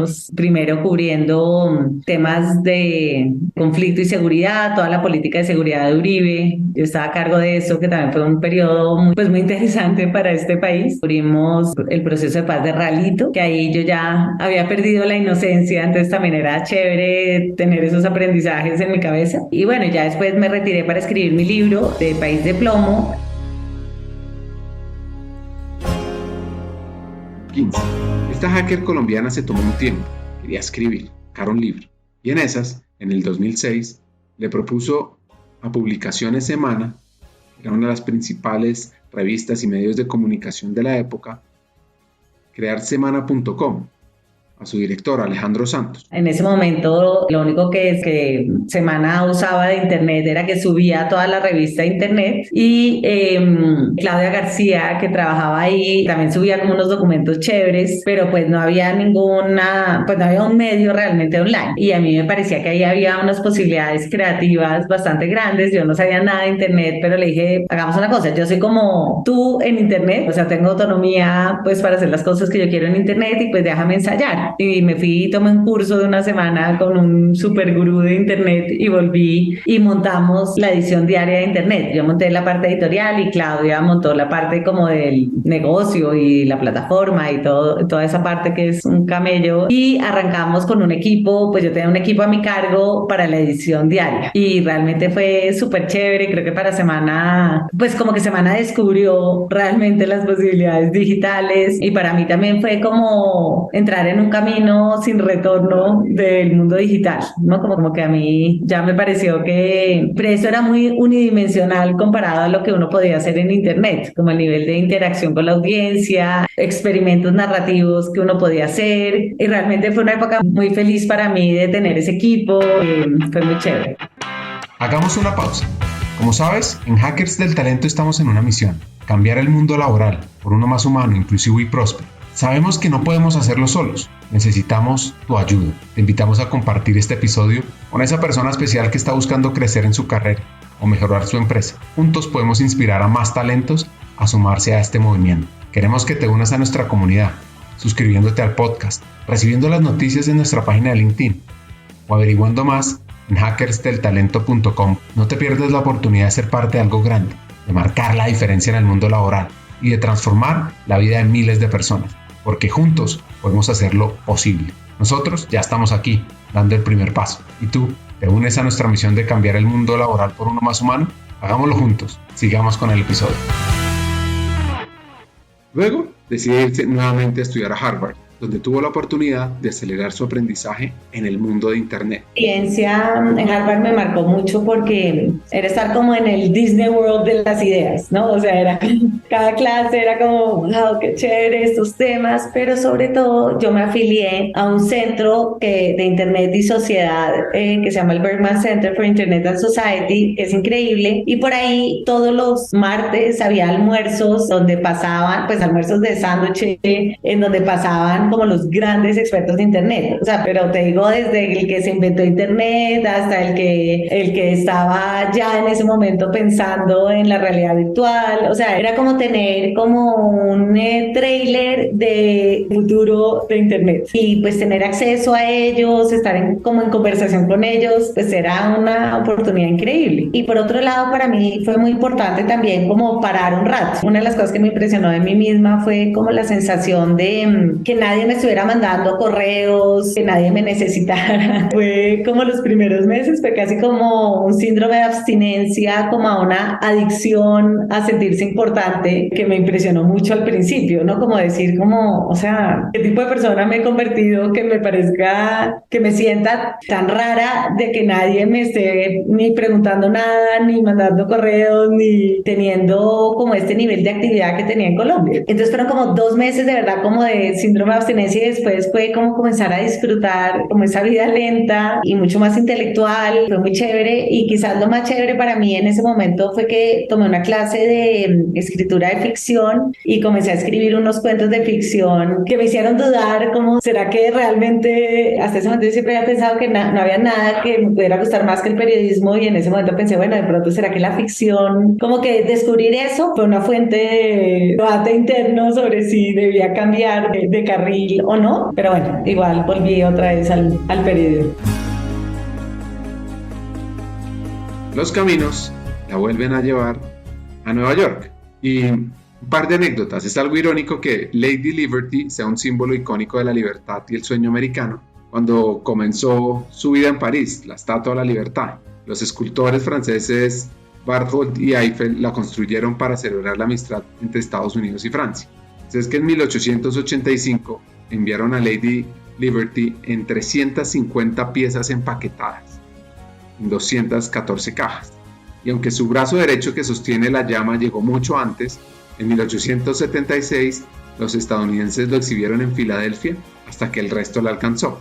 años, primero cubriendo temas de conflicto y seguridad, toda la política de seguridad de Uribe. Yo estaba a cargo de eso, que también fue un periodo muy interesante para este país. Cubrimos el proceso de paz de Ralito, que ahí yo ya había perdido la inocencia, entonces también era chévere tener esos aprendizajes en mi cabeza. Y bueno, ya después me retiré para escribir mi libro de País de Plomo. 15. Esta hacker colombiana se tomó un tiempo, quería escribir, sacar un libro, y en esas, en el 2006, le propuso a Publicaciones Semana, que era una de las principales revistas y medios de comunicación de la época, crear semana.com, a su director Alejandro Santos. En ese momento lo único que Semana usaba de internet era que subía toda la revista a internet y Claudia García, que trabajaba ahí, también subía como unos documentos chéveres, pero pues no había pues no había un medio realmente online, y a mí me parecía que ahí había unas posibilidades creativas bastante grandes. Yo no sabía nada de internet, pero le dije, hagamos una cosa, yo soy como tú en internet, o sea, tengo autonomía pues para hacer las cosas que yo quiero en internet, y pues déjame ensayar. Y me fui y tomé un curso de una semana con un super gurú de internet y volví y montamos la edición diaria de internet. Yo monté la parte editorial y Claudia montó la parte como del negocio y la plataforma y toda esa parte que es un camello, y arrancamos con un equipo. Pues yo tenía un equipo a mi cargo para la edición diaria y realmente fue súper chévere. Creo que para Semana, pues como que Semana descubrió realmente las posibilidades digitales, y para mí también fue como entrar en un camino sin retorno del mundo digital, ¿no? Como que a mí ya me pareció que eso era muy unidimensional comparado a lo que uno podía hacer en internet, como el nivel de interacción con la audiencia, experimentos narrativos que uno podía hacer, y realmente fue una época muy feliz para mí de tener ese equipo. Fue muy chévere. Hagamos una pausa. Como sabes, en Hackers del Talento estamos en una misión: cambiar el mundo laboral por uno más humano, inclusivo y próspero. Sabemos que no podemos hacerlo solos, necesitamos tu ayuda. Te invitamos a compartir este episodio con esa persona especial que está buscando crecer en su carrera o mejorar su empresa. Juntos podemos inspirar a más talentos a sumarse a este movimiento. Queremos que te unas a nuestra comunidad, suscribiéndote al podcast, recibiendo las noticias en nuestra página de LinkedIn o averiguando más en hackersdeltalento.com. No te pierdas la oportunidad de ser parte de algo grande, de marcar la diferencia en el mundo laboral y de transformar la vida de miles de personas, porque juntos podemos hacerlo posible. Nosotros ya estamos aquí, dando el primer paso. ¿Y tú, te unes a nuestra misión de cambiar el mundo laboral por uno más humano? Hagámoslo juntos. Sigamos con el episodio. Luego, decide irse nuevamente a estudiar a Harvard, donde tuvo la oportunidad de acelerar su aprendizaje en el mundo de Internet. La experiencia en Harvard me marcó mucho porque era estar como en el Disney World de las ideas, ¿no? O sea, cada clase era como, wow, qué chévere estos temas, pero sobre todo yo me afilié a un centro de Internet y Sociedad que se llama el Berkman Center for Internet and Society, que es increíble, y por ahí todos los martes había almuerzos donde pasaban, pues almuerzos de sándwich, en donde pasaban como los grandes expertos de internet. O sea, pero te digo, desde el que se inventó internet hasta el que estaba ya en ese momento pensando en la realidad virtual. O sea, era como tener como un trailer de futuro de internet, y pues tener acceso a ellos, estar como en conversación con ellos, pues era una oportunidad increíble. Y por otro lado, para mí fue muy importante también como parar un rato. Una de las cosas que me impresionó de mí misma fue como la sensación de que nadie me estuviera mandando correos, que nadie me necesitara. Fue como los primeros meses, fue casi como un síndrome de abstinencia, como a una adicción a sentirse importante, que me impresionó mucho al principio, ¿no? Como decir, como, o sea, ¿qué tipo de persona me he convertido que me parezca, que me sienta tan rara de que nadie me esté ni preguntando nada, ni mandando correos, ni teniendo como este nivel de actividad que tenía en Colombia? Entonces fueron como 2 meses de verdad como de síndrome de abstinencia, y después fue como comenzar a disfrutar como esa vida lenta y mucho más intelectual. Fue muy chévere, y quizás lo más chévere para mí en ese momento fue que tomé una clase de escritura de ficción y comencé a escribir unos cuentos de ficción que me hicieron dudar, como, ¿será que realmente? Hasta ese momento yo siempre había pensado que no había nada que me pudiera gustar más que el periodismo, y en ese momento pensé, bueno, de pronto ¿será que la ficción? Como que descubrir eso fue una fuente de debate interno sobre si debía cambiar de carrera carril o no, pero bueno, igual volví otra vez al periodismo. Los caminos la vuelven a llevar a Nueva York. Y un par de anécdotas. Es algo irónico que Lady Liberty sea un símbolo icónico de la libertad y el sueño americano. Cuando comenzó su vida en París, la Estatua de la Libertad, los escultores franceses Barthold y Eiffel la construyeron para celebrar la amistad entre Estados Unidos y Francia. Es que en 1885 enviaron a Lady Liberty en 350 piezas empaquetadas, en 214 cajas. Y aunque su brazo derecho que sostiene la llama llegó mucho antes, en 1876 los estadounidenses lo exhibieron en Filadelfia hasta que el resto la alcanzó.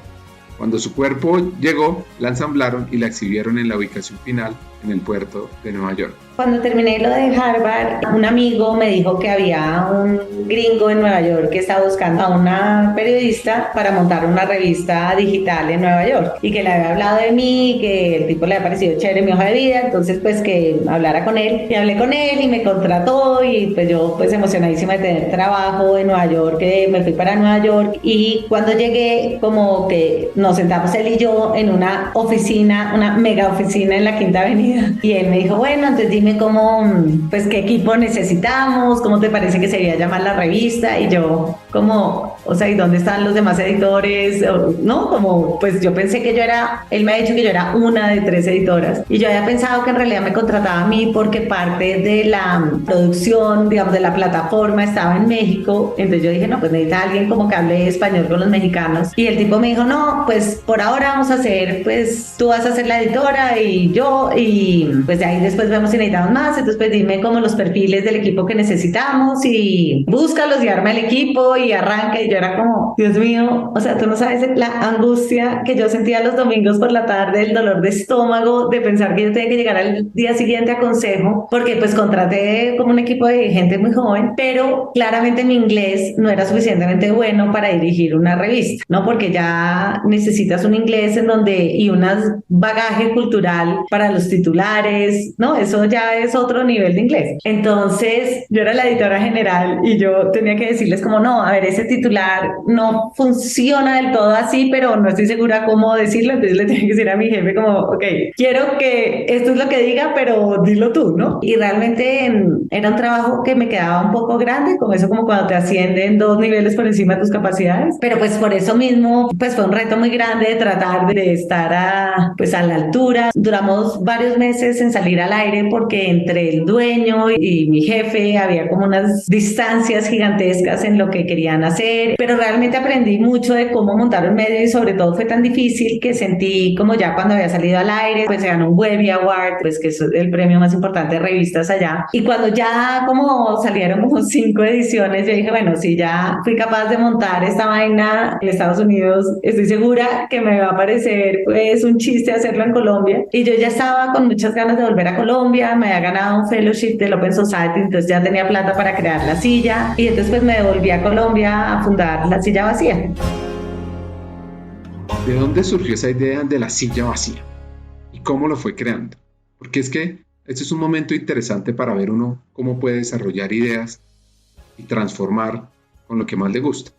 Cuando su cuerpo llegó, la ensamblaron y la exhibieron en la ubicación final en el puerto de Nueva York. Cuando terminé lo de Harvard, un amigo me dijo que había un gringo en Nueva York que estaba buscando a una periodista para montar una revista digital en Nueva York y que le había hablado de mí, que el tipo le había parecido chévere mi hoja de vida, entonces pues que hablara con él. Y hablé con él y me contrató y pues yo pues emocionadísima de tener trabajo en Nueva York, que me fui para Nueva York y cuando llegué como que nos sentamos él y yo en una oficina, una mega oficina en la Quinta Avenida y él me dijo, bueno, entonces dime cómo, pues qué equipo necesitamos, cómo te parece que se debería llamar la revista y yo como, o sea, ¿y dónde están los demás editores? No, como, pues yo pensé que yo era, él me ha dicho que yo era una de 3 editoras y yo había pensado que en realidad me contrataba a mí porque parte de la producción, digamos, de la plataforma estaba en México, entonces yo dije, no, pues necesita alguien como que hable español con los mexicanos y el tipo me dijo, no, pues por ahora vamos a hacer, pues tú vas a ser la editora y yo y pues de ahí después vemos si necesitamos más, entonces pues dime como los perfiles del equipo que necesitamos y búscalos y arma el equipo y arranca y yo era como, Dios mío, o sea, tú no sabes la angustia que yo sentía los domingos por la tarde, el dolor de estómago de pensar que yo tenía que llegar al día siguiente a consejo, porque pues contraté como un equipo de gente muy joven, pero claramente mi inglés no era suficientemente bueno para dirigir una revista, ¿no? Porque ya necesitas un inglés en donde y un bagaje cultural para los titulares, ¿no? Eso ya es otro nivel de inglés. Entonces, yo era la editora general y yo tenía que decirles como, no, a ver, ese titular no funciona del todo así, pero no estoy segura cómo decirlo, entonces le tenía que decir a mi jefe como, ok, quiero que esto es lo que diga, pero dilo tú, ¿no? Y realmente era un trabajo que me quedaba un poco grande, como eso como cuando te ascienden 2 niveles por encima de tus capacidades, pero pues por eso mismo, pues fue un reto muy grande de tratar de estar pues a la altura. Duramos varios meses en salir al aire porque entre el dueño y mi jefe había como unas distancias gigantescas en lo que querían hacer, pero realmente aprendí mucho de cómo montar un medio y sobre todo fue tan difícil que sentí como ya cuando había salido al aire, pues se ganó un Webby Award, pues que es el premio más importante de revistas allá. Y cuando ya como salieron como 5 ediciones, yo dije, bueno, si ya fui capaz de montar esta vaina en Estados Unidos, estoy segura que me va a parecer pues un chiste hacerlo en Colombia. Y yo ya estaba con muchas ganas de volver a Colombia, me había ganado un fellowship del Open Society, entonces ya tenía plata para crear La Silla y entonces pues me devolví a Colombia a fundar La Silla Vacía. ¿De dónde surgió esa idea de La Silla Vacía? ¿Y cómo lo fue creando? Porque es que este es un momento interesante para ver uno cómo puede desarrollar ideas y transformar con lo que más le gusta.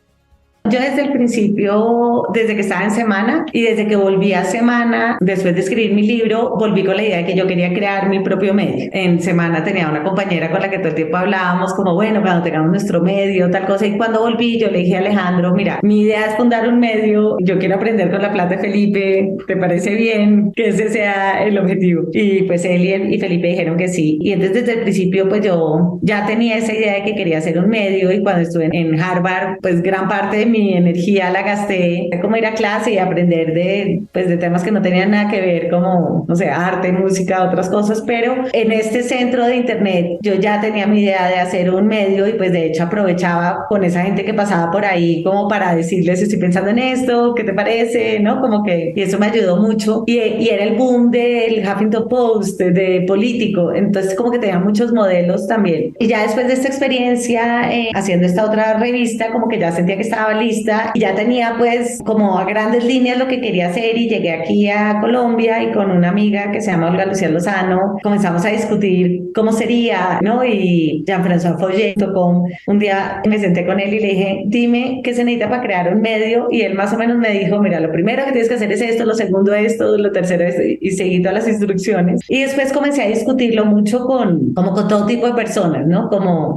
Yo desde el principio, desde que estaba en Semana y desde que volví a Semana, después de escribir mi libro, volví con la idea de que yo quería crear mi propio medio. En Semana tenía una compañera con la que todo el tiempo hablábamos como, bueno, cuando tengamos nuestro medio, tal cosa. Y cuando volví, yo le dije a Alejandro, mira, mi idea es fundar un medio, yo quiero aprender con la plata de Felipe, ¿te parece bien que ese sea el objetivo? Y pues él y Felipe dijeron que sí. Y entonces desde el principio, pues yo ya tenía esa idea de que quería hacer un medio y cuando estuve en Harvard, pues gran parte de mi energía la gasté como ir a clase y aprender pues de temas que no tenían nada que ver como, no sé, arte, música, otras cosas, pero en este centro de internet yo ya tenía mi idea de hacer un medio y pues de hecho aprovechaba con esa gente que pasaba por ahí como para decirles estoy pensando en esto, ¿qué te parece? ¿No? Como que y eso me ayudó mucho y era el boom del Huffington Post, de político, entonces como que tenía muchos modelos también y ya después de esta experiencia haciendo esta otra revista como que ya sentía que estaba lista y ya tenía pues como a grandes líneas lo que quería hacer y llegué aquí a Colombia y con una amiga que se llama Olga Lucía Lozano comenzamos a discutir cómo sería, ¿no? Y Jean-François Follet tocó, un día me senté con él y le dije, dime qué se necesita para crear un medio y él más o menos me dijo, mira, lo primero que tienes que hacer es esto, lo segundo esto, lo tercero es y seguí todas las instrucciones y después comencé a discutirlo mucho como con todo tipo de personas, ¿no?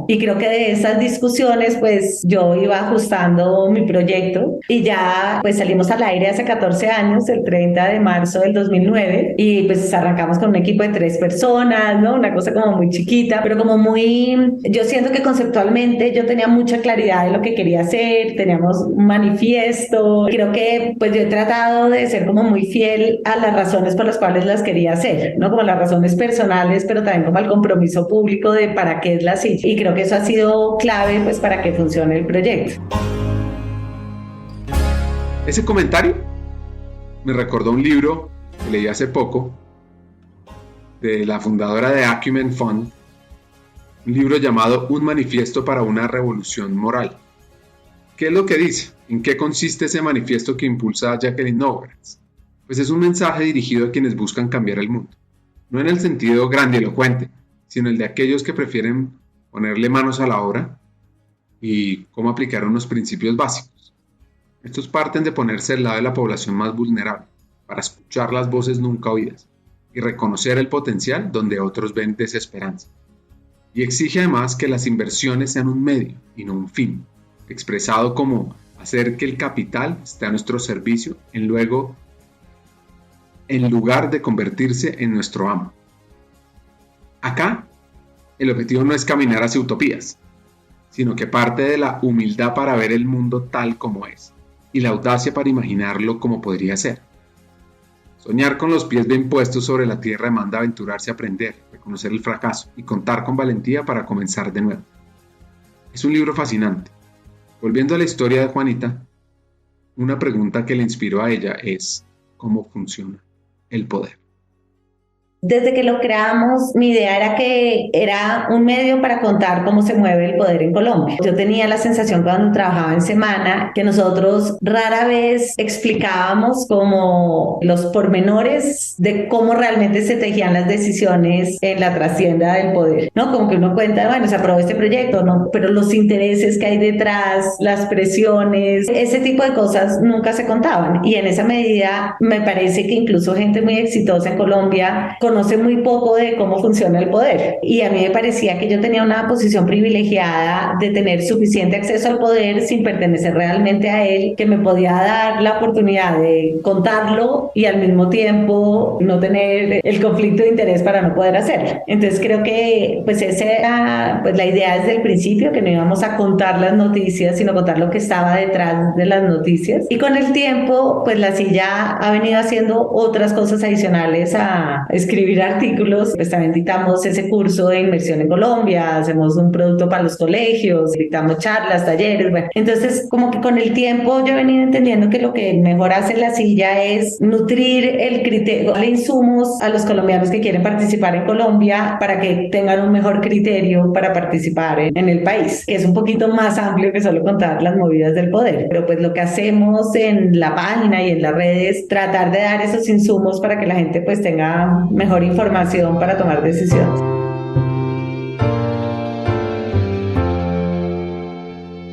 Y creo que de esas discusiones pues yo iba ajustando mi proyecto y ya pues salimos al aire hace 14 años, el 30 de marzo del 2009 y pues arrancamos con un equipo de 3 personas, ¿no? Una cosa como muy chiquita, pero como yo siento que conceptualmente yo tenía mucha claridad de lo que quería hacer, teníamos un manifiesto, creo que pues yo he tratado de ser como muy fiel a las razones por las cuales las quería hacer, ¿no? Como las razones personales, pero también como al compromiso público de para qué es la silla. Y creo que eso ha sido clave pues para que funcione el proyecto. Ese comentario me recordó un libro que leí hace poco de la fundadora de Acumen Fund, un libro llamado Un manifiesto para una revolución moral. ¿Qué es lo que dice? ¿En qué consiste ese manifiesto que impulsa a Jacqueline Novogratz? Pues es un mensaje dirigido a quienes buscan cambiar el mundo, no en el sentido grandilocuente, sino el de aquellos que prefieren ponerle manos a la obra y cómo aplicar unos principios básicos. Estos parten de ponerse al lado de la población más vulnerable, para escuchar las voces nunca oídas y reconocer el potencial donde otros ven desesperanza. Y exige además que las inversiones sean un medio y no un fin, expresado como hacer que el capital esté a nuestro servicio en lugar de convertirse en nuestro amo. Acá, el objetivo no es caminar hacia utopías, sino que parte de la humildad para ver el mundo tal como es y la audacia para imaginarlo como podría ser. Soñar con los pies bien puestos sobre la tierra demanda aventurarse a aprender, reconocer el fracaso y contar con valentía para comenzar de nuevo. Es un libro fascinante. Volviendo a la historia de Juanita, una pregunta que le inspiró a ella es ¿cómo funciona el poder? Desde que lo creamos, mi idea era que era un medio para contar cómo se mueve el poder en Colombia. Yo tenía la sensación cuando trabajaba en Semana que nosotros rara vez explicábamos como los pormenores de cómo realmente se tejían las decisiones en la trascienda del poder, ¿no? Como que uno cuenta, bueno, se aprobó este proyecto, ¿no? Pero los intereses que hay detrás, las presiones, ese tipo de cosas nunca se contaban. Y en esa medida me parece que incluso gente muy exitosa en Colombia conoce muy poco de cómo funciona el poder. Y a mí me parecía que yo tenía una posición privilegiada de tener suficiente acceso al poder sin pertenecer realmente a él, que me podía dar la oportunidad de contarlo y al mismo tiempo no tener el conflicto de interés para no poder hacerlo. Entonces creo que pues esa era pues, la idea desde el principio, que no íbamos a contar las noticias, sino contar lo que estaba detrás de las noticias. Y con el tiempo, pues la silla ha venido haciendo otras cosas adicionales a escribir artículos, pues también dictamos ese curso de inmersión en Colombia, hacemos un producto para los colegios, dictamos charlas, talleres, bueno. Entonces, como que con el tiempo yo he venido entendiendo que lo que mejor hace la silla es nutrir el criterio, darle insumos a los colombianos que quieren participar en Colombia para que tengan un mejor criterio para participar en el país, que es un poquito más amplio que solo contar las movidas del poder. Pero pues lo que hacemos en la página y en las redes, tratar de dar esos insumos para que la gente pues tenga mejor información para tomar decisiones.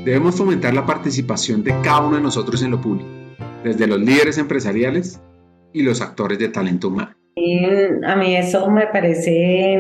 Debemos fomentar la participación de cada uno de nosotros en lo público, desde los líderes empresariales y los actores de talento humano. A mí eso me parece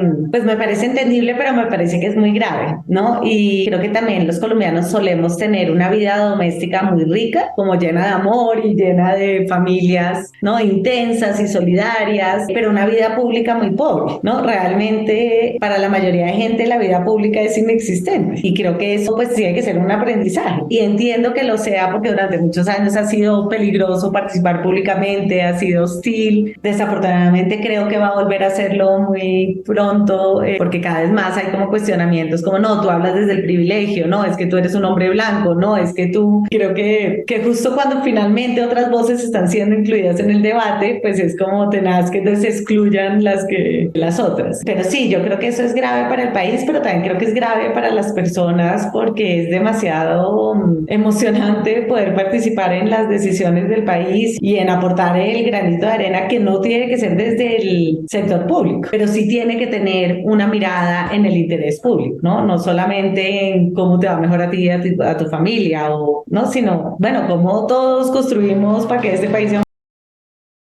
entendible, pero me parece que es muy grave, ¿no? Y creo que también los colombianos solemos tener una vida doméstica muy rica, como llena de amor y llena de familias, ¿no? Intensas y solidarias, pero una vida pública muy pobre, ¿no? Realmente para la mayoría de gente la vida pública es inexistente y creo que eso pues tiene que ser un aprendizaje y entiendo que lo sea porque durante muchos años ha sido peligroso participar públicamente, ha sido hostil, desafortunadamente realmente creo que va a volver a hacerlo muy pronto, porque cada vez más hay como cuestionamientos como no, tú hablas desde el privilegio, no, es que tú eres un hombre blanco, no, es que tú, creo que justo cuando finalmente otras voces están siendo incluidas en el debate, pues es como tenaz que se excluyan las otras. Pero sí, yo creo que eso es grave para el país, pero también creo que es grave para las personas porque es demasiado emocionante poder participar en las decisiones del país y en aportar el granito de arena que no tiene que ser desde el sector público, pero sí tiene que tener una mirada en el interés público, ¿no? No solamente en cómo te va mejor a ti y a tu familia, o, ¿no? Sino, bueno, cómo todos construimos para que este país sea